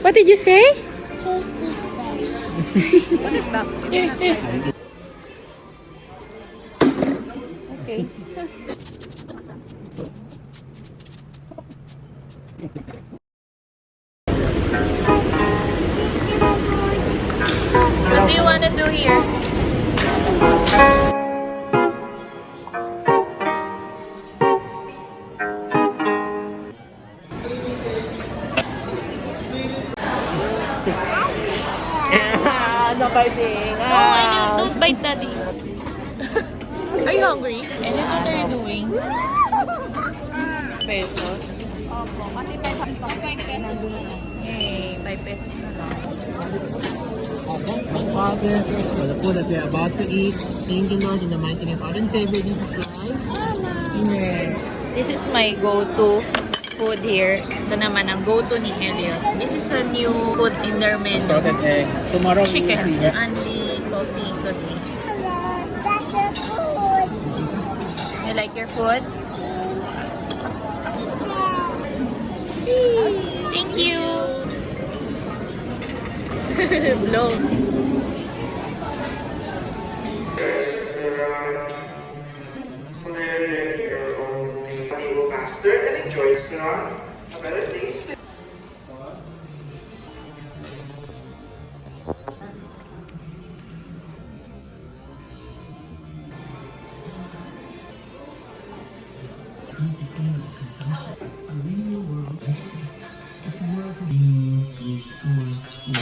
What did you say? Okay. What do you want to do here? No biting. No, don't bite, Daddy. Are you hungry? And then what are you doing? Pesos? Opo, kasi 5 pesos na lang. Yay, 5 pesos na lang. Father, for the food that we are about to eat, thank you, Lord, in the mighty name of our Lord and Savior Jesus Christ. Amen. This is my go-to food here. Ito naman ang go-to ni Elliot. This is a new food in their menu. Salted egg. Tomorrow we will Chicken. see. Only coffee today. That's your food. You like your food? Thank you. Blow. Master and enjoy Sarah. A better taste. Sustainable consumption. A real world. But the world is being resourceful.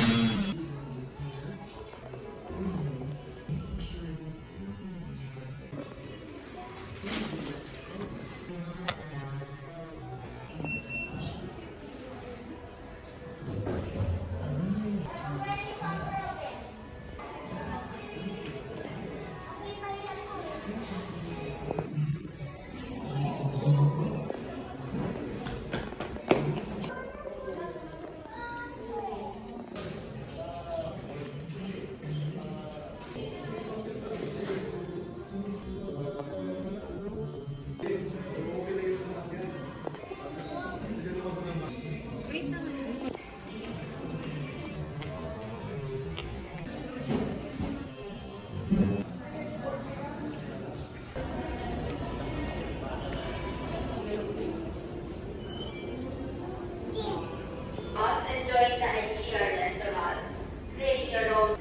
Enjoying the Ikea restaurant. Create your own.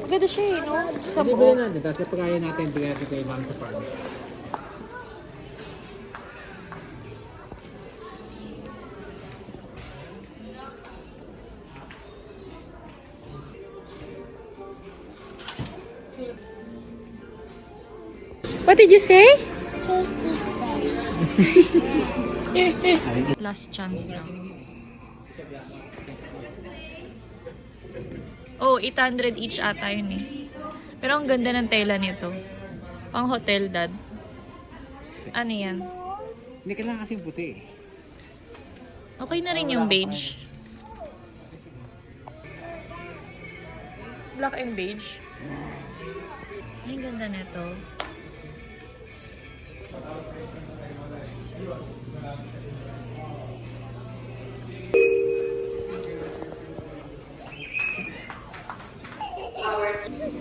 Maganda siya eh, no? Sa Hindi ba buo. yun natin? Tapos pagkaya natin, bigyan natin kayo lang sa farm. What did you say? Safety first. Last chance na. Oh, 800 each ata yun eh. Pero ang ganda ng tela nito. Pang hotel, dad. Ano yan? Hindi kailangan kasing puti. Okay na rin yung beige. Black and beige. Ay, ang ganda nito.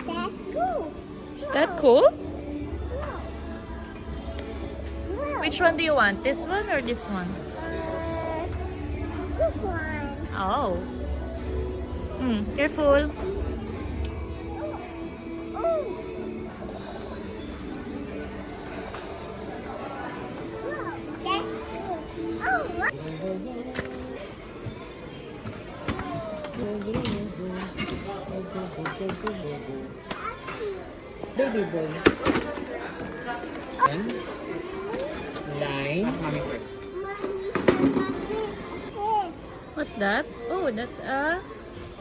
That's cool. Is that cool? Wow. Which one do you want? This one or this one? This one. Oh. Careful. Oh. Wow, that's cool. Oh, what? Baby boy. 10, 9, mommy first. What's that? Oh, that's a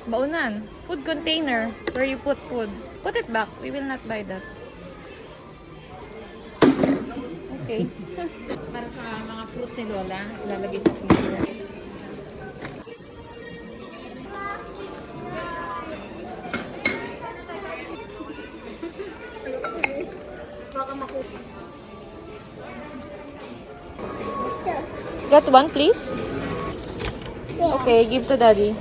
baunan. Food container where you put food. Put it back. We will not buy that. Okay. Para sa mga fruits ni Lola, ilalagay sa freezer. Got one, please? Okay, give to daddy.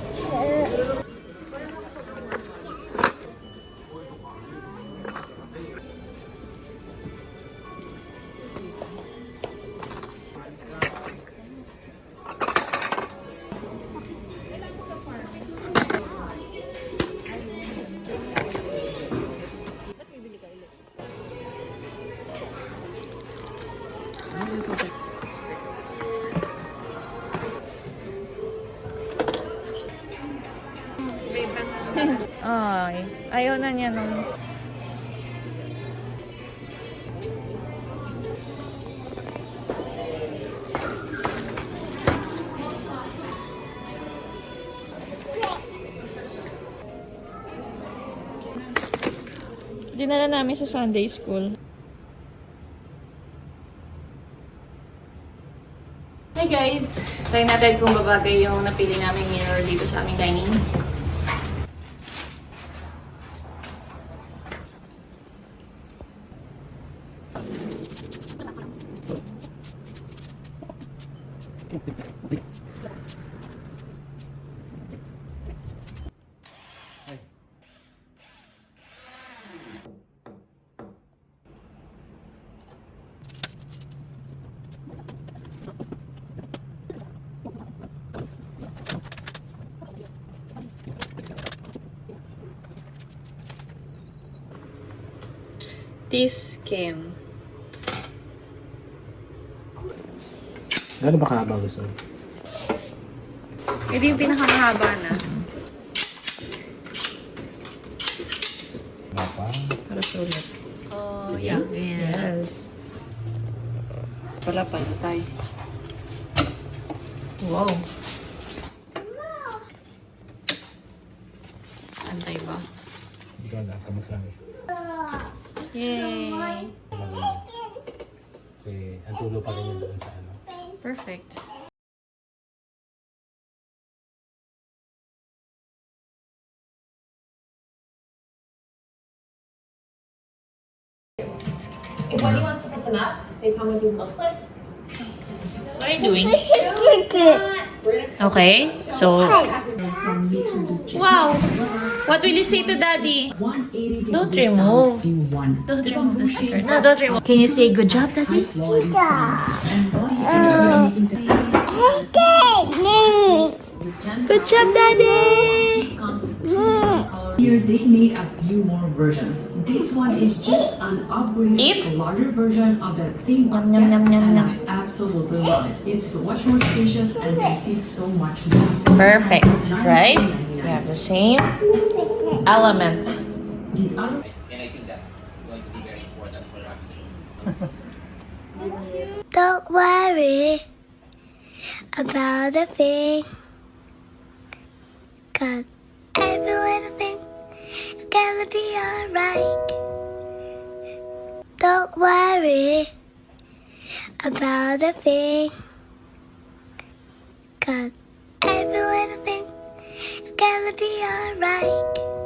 Ay, ayaw na niya nung... Dinala namin sa Sunday school. Hey guys! Try natin kung babagay yung napili namin mirror dito sa aming dining. T-skin. Ano ba kahaba gusto mo? Ito yung pinakamahaba na. Mapa. Para sulit. Oh, yeah. Yes. Wala pa na tayo. Wow. Antay ba? Ikaw na, kamusta mo? Yay! Kasi ang tulo pa rin yun doon sa ano. Perfect. If Wendy wants to put them up, they come with these little clips. What are you doing? We're gonna Okay, so... Wow! What will you say to Daddy? Don't remove. Don't remove the sticker. No, don't remove. Can you say good job, Daddy? Good job, Daddy! Here they made a few more versions. This one is just an upgrade, Eat. a larger version of that same Yum, concept, yum, yum, and yum. I absolutely love it. It's much more spacious and can fit so much more. Perfect, right? You have the same element. The other And I think that's going to be very important for us. Don't worry about a thing, 'cause every little thing is gonna be alright. Don't worry about a thing, 'cause every little thing is gonna be alright.